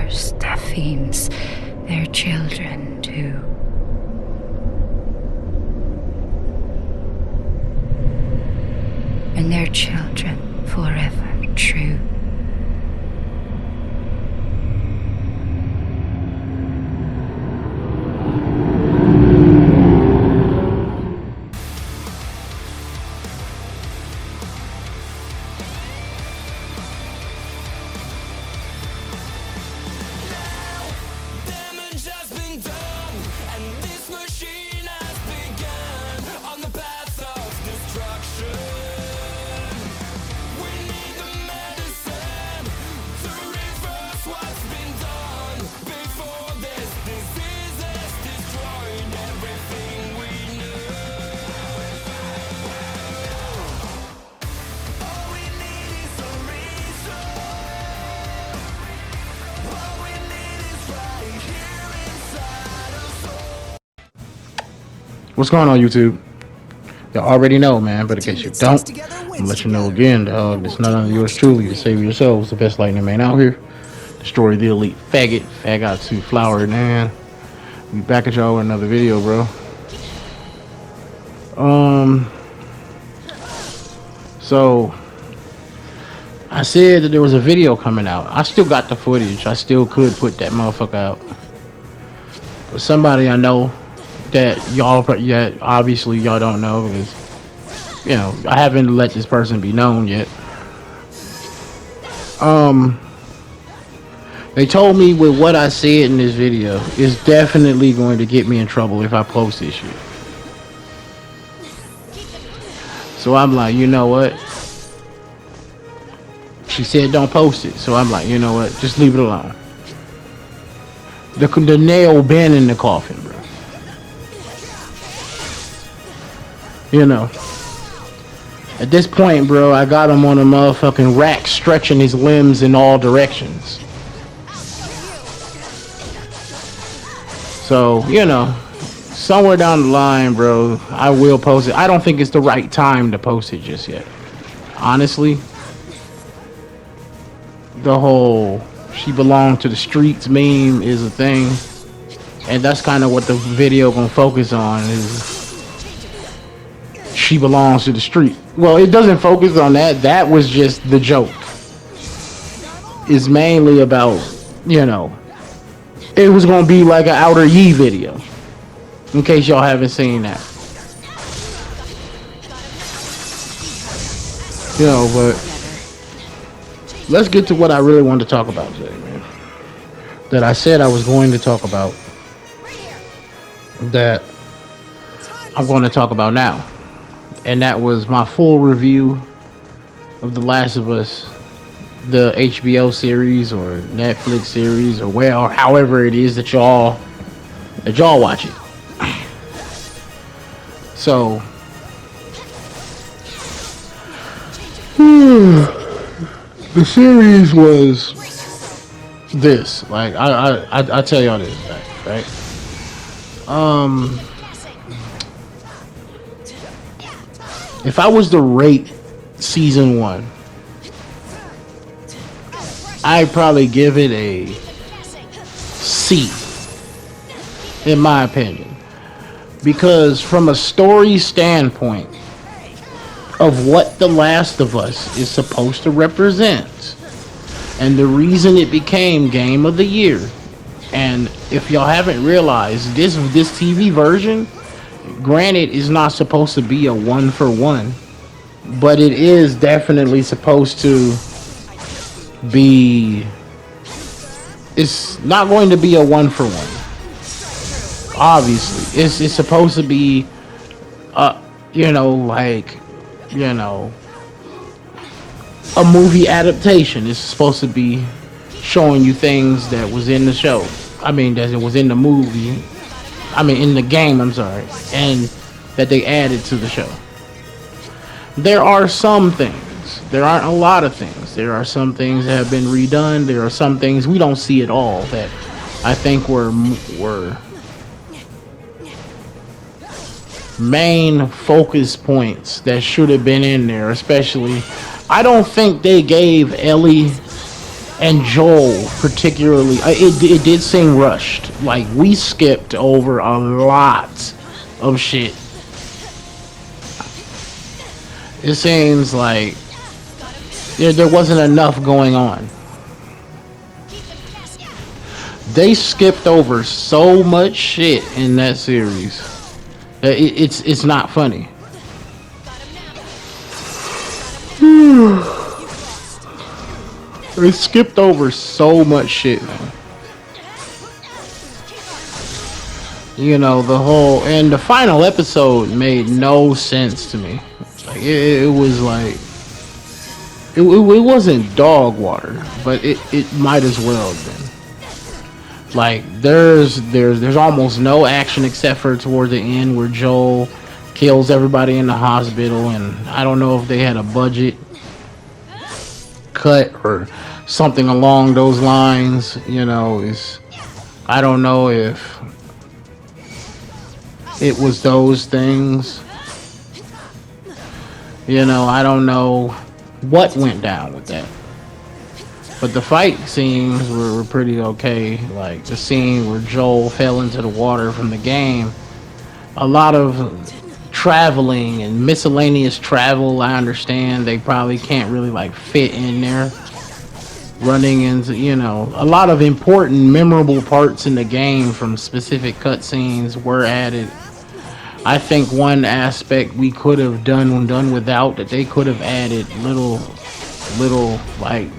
others, Daphne's, their children too. And their children forever true. What's going on, YouTube? Y'all already know, man, but in case you don't, I'm gonna let you know again, dog. It's none of yours truly to save yourselves, the best lightning man out here. Destroy the elite faggot. Faggot to flower, man. We back at y'all with another video, bro. So I said that there was a video coming out. I still got the footage. I still could put that motherfucker out. But somebody I know that y'all, yeah, obviously y'all don't know because, you know, I haven't let this person be known yet. They told me with what I said in this video is definitely going to get me in trouble if I post this shit. So I'm like, you know what? She said don't post it. So I'm like, you know what? Just leave it alone. The nail been in the coffin, bro. You know, at this point, bro, I got him on a motherfucking rack, stretching his limbs in all directions. So, you know, somewhere down the line, bro, I will post it. I don't think it's the right time to post it just yet. Honestly, the whole "she belonged to the streets" meme is a thing, and that's kind of what the video gonna focus on, is she belongs to the street. Well, it doesn't focus on that. That was just the joke. It's mainly about, you know, it was gonna be like an Outer Yee video, in case y'all haven't seen that. You know, but let's get to what I really wanted to talk about today, man. That I said I was going to talk about. That I'm going to talk about now. And that was my full review of The Last of Us, the HBO series or Netflix series, or where, or however it is that y'all watch it. So the series was this. Like I tell y'all this, right? If I was to rate season 1, I'd probably give it a C, in my opinion. Because from a story standpoint of what The Last of Us is supposed to represent, and the reason it became Game of the Year, and if y'all haven't realized, this TV version, granted, is not supposed to be a 1-for-1, but it is definitely supposed to be. It's not going to be a 1-for-1. Obviously, it's supposed to be, you know, like, you know, a movie adaptation. It's supposed to be showing you things that was in the show. I mean, that it was in the movie. I mean, in the game, I'm sorry, and that they added to the show. There are some things. There aren't a lot of things. There are some things that have been redone. There are some things we don't see at all that I think were main focus points that should have been in there. Especially, I don't think they gave Ellie And Joel particularly, it did seem rushed. Like we skipped over a lot of shit. It seems like there wasn't enough going on. They skipped over so much shit in that series. It's not funny. They skipped over so much shit, man. You know, the whole and the final episode made no sense to me. Like it was like it wasn't dog water, but it might as well have been. Like there's almost no action except for toward the end where Joel kills everybody in the hospital, and I don't know if they had a budget cut or something along those lines. You know, is I don't know if it was those things. You know, I don't know what went down with that. But the fight scenes were pretty okay. Like the scene where Joel fell into the water from the game. A lot of traveling and miscellaneous travel, I understand. They probably can't really like fit in there. Running into, you know, a lot of important, memorable parts in the game from specific cutscenes were added. I think one aspect we could have done without that they could have added little like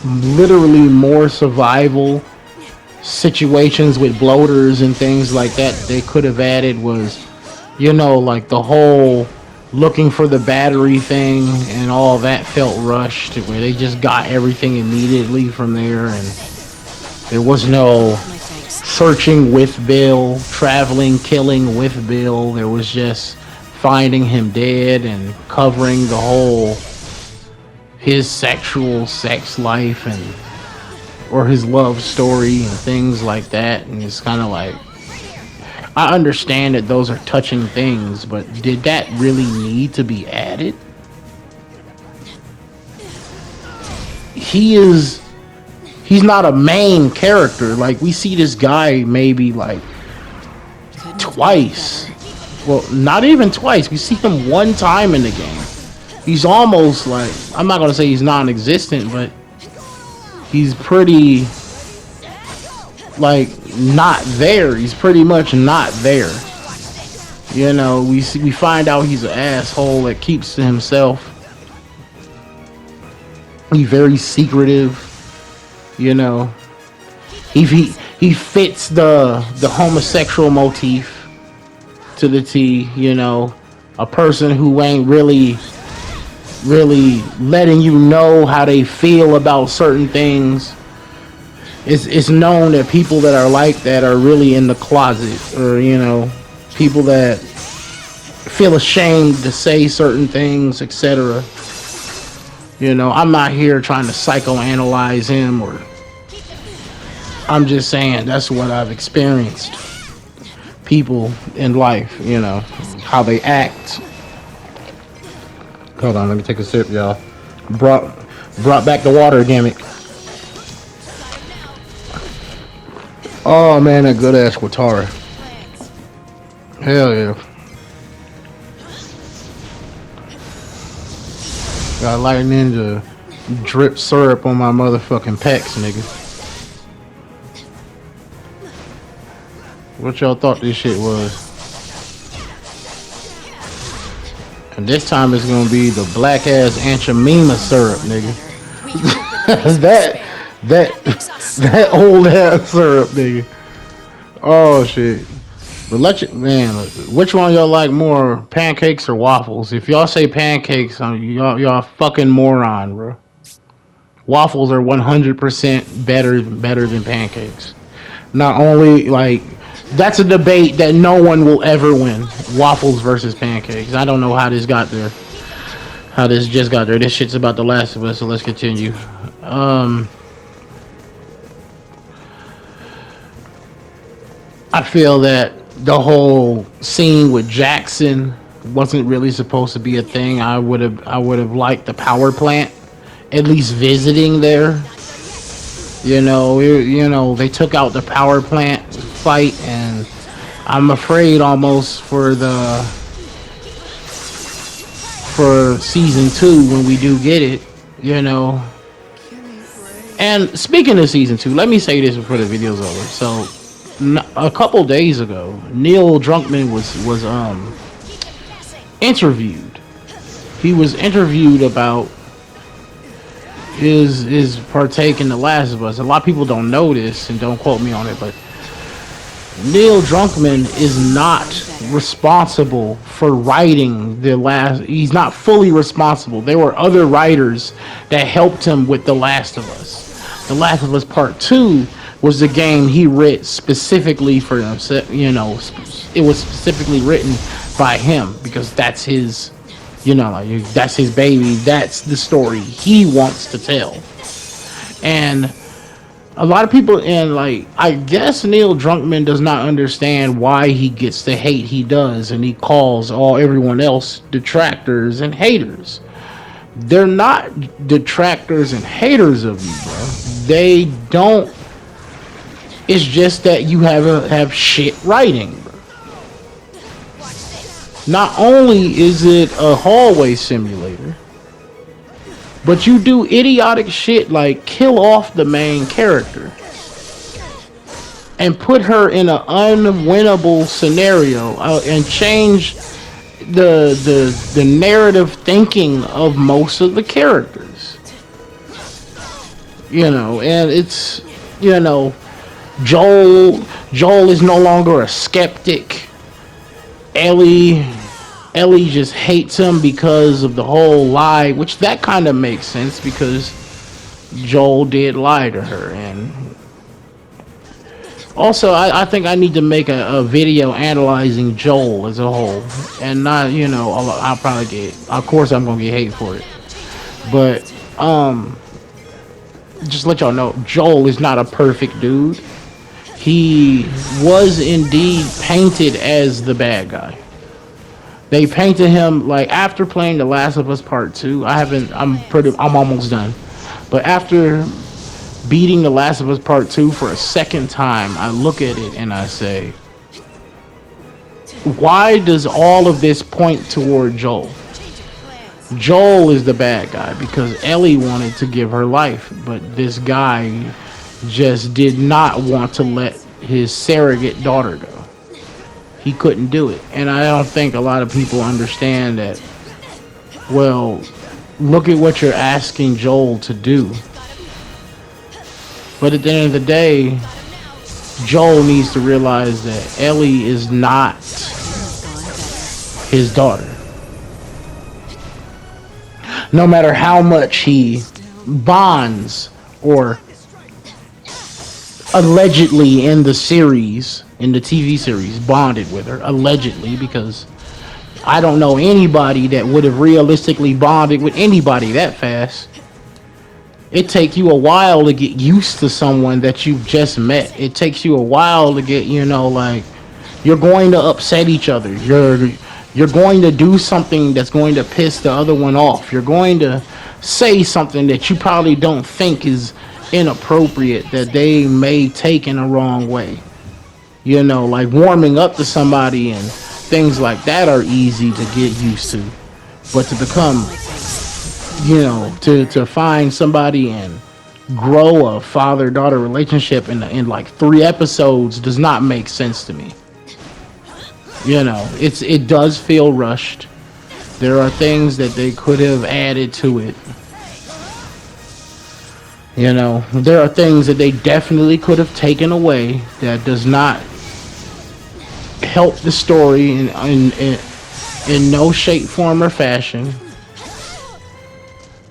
literally more survival situations with bloaters and things like that they could have added was, you know, like the whole looking for the battery thing and all that felt rushed where they just got everything immediately from there, and there was no searching with Bill, traveling, killing with Bill. There was just finding him dead and covering the whole his sexual sex life and or his love story and things like that. And it's kind of like, I understand that those are touching things, but did that really need to be added? He's not a main character. Like we see this guy maybe like twice. Well, not even twice. We see him one time in the game. He's almost like, I'm not gonna say he's non-existent, but he's pretty like not there. He's pretty much not there. You know, we find out he's an asshole that keeps to himself. He's very secretive. You know, he fits the homosexual motif to the T. You know, a person who ain't really letting you know how they feel about certain things. It's known that people that are like that are really in the closet, or you know, people that feel ashamed to say certain things, etc. You know, I'm not here trying to psychoanalyze him, or I'm just saying that's what I've experienced. People in life, you know, how they act. Hold on, let me take a sip, y'all. Brought back the water, damn it. Oh man, that good ass Quatara. Hell yeah. Got Light Ninja drip syrup on my motherfucking pecs, nigga. What y'all thought this shit was? And this time it's gonna be the black ass Anchamema syrup, nigga. that old ass syrup, nigga. Oh shit. But man, which one y'all like more, pancakes or waffles? If y'all say pancakes, y'all fucking moron, bro. Waffles are 100% better than pancakes. Not only like, that's a debate that no one will ever win. Waffles versus pancakes. I don't know how this got there. How this just got there. This shit's about The Last of Us, so let's continue. I feel that the whole scene with Jackson wasn't really supposed to be a thing. I would have liked the power plant, at least visiting there. They took out the power plant fight, and I'm afraid almost for season 2 when we do get it. You know. And speaking of season 2, let me say this before the video's over. So, a couple days ago, Neil Druckmann was interviewed. He was interviewed about his partake in The Last of Us. A lot of people don't know this, and don't quote me on it, but Neil Druckmann is not responsible for writing the last. He's not fully responsible. There were other writers that helped him with The Last of Us. The Last of Us Part 2 was the game he wrote specifically for himself. It was specifically written by him because that's his, that's his baby. That's the story he wants to tell. And a lot of people, and I guess Neil Druckmann does not understand why he gets the hate he does, and he calls everyone else detractors and haters. They're not detractors and haters of you, bro. They don't. It's just that you have shit writing, bro. Not only is it a hallway simulator, but you do idiotic shit like kill off the main character and put her in an unwinnable scenario and change the narrative thinking of most of the characters. And it's Joel is no longer a skeptic. Ellie just hates him because of the whole lie, which that kind of makes sense because Joel did lie to her. And also, I think I need to make a video analyzing Joel as a whole, and not, I'll probably of course I'm gonna get hate for it, but just let y'all know, Joel is not a perfect dude. He was indeed painted as the bad guy. They painted him after playing The Last of Us Part 2. I'm almost done. But after beating The Last of Us Part 2 for a second time, I look at it and I say, why does all of this point toward Joel? Joel is the bad guy because Ellie wanted to give her life, but this guy just did not want to let his surrogate daughter go. He couldn't do it. And I don't think a lot of people understand that. Well, look at what you're asking Joel to do. But at the end of the day, Joel needs to realize that Ellie is not his daughter. No matter how much he bonds or allegedly in the TV series, bonded with her, allegedly, because I don't know anybody that would have realistically bonded with anybody that fast. It takes you a while to get used to someone that you've just met. It takes you a while to get, you're going to upset each other. You're going to do something that's going to piss the other one off. You're going to say something that you probably don't think is inappropriate, that they may take in a wrong way. Warming up to somebody and things like that are easy to get used to. But to become, to find somebody and grow a father-daughter relationship in 3 episodes does not make sense to me. It does feel rushed. There are things that they could have added to it. There are things that they definitely could have taken away that does not help the story in no shape, form, or fashion.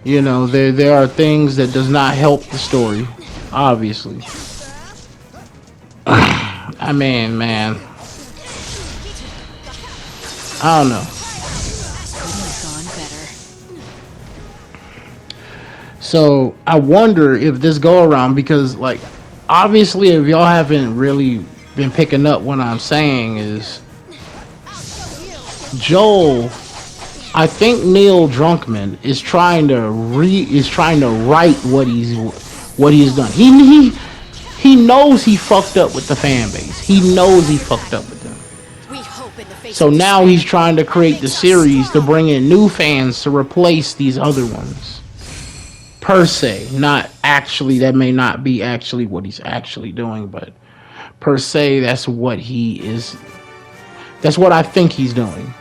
There are things that does not help the story, obviously. I mean, man, I don't know. So I wonder if this go around, because obviously if y'all haven't really been picking up what I'm saying, is Joel, I think Neil Druckmann is trying to write what he's done. He knows he fucked up with the fan base. He knows he fucked up with them. So now he's trying to create the series to bring in new fans to replace these other ones. Per se, not actually. That may not be actually what he's actually doing, but per se, that's what he is. That's what I think he's doing.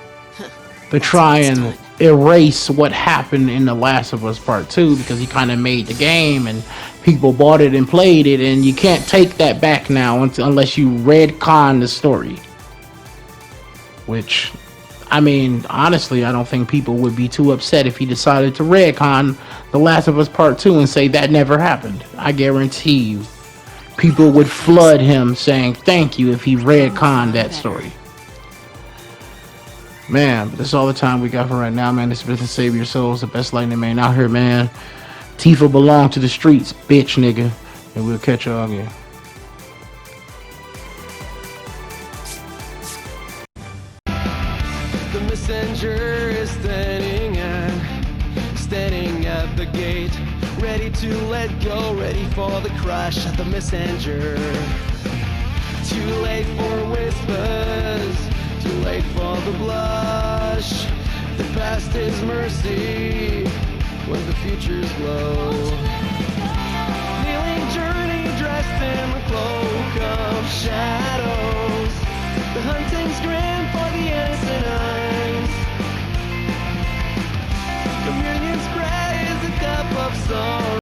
To try and erase what happened in The Last of Us Part 2, because he kind of made the game and people bought it and played it, and you can't take that back now unless you retcon the story. Which, I mean, honestly, I don't think people would be too upset if he decided to retcon The Last of Us Part 2 and say that never happened. I guarantee you, people would flood him saying thank you if he retconned that story. Man, but that's all the time we got for right now, man. This has been Save Your Souls, the best lightning man out here, man. Tifa belong to the streets, bitch, nigga. And we'll catch y'all again. The messenger is standing at the gate, ready to let go, ready for the crash at the messenger. Too late for whispers, too late for the blush. The past is mercy when the future's low. Kneeling journey dressed in the cloak of shadows. The hunting's grin for the innocent eyes. Communion spread.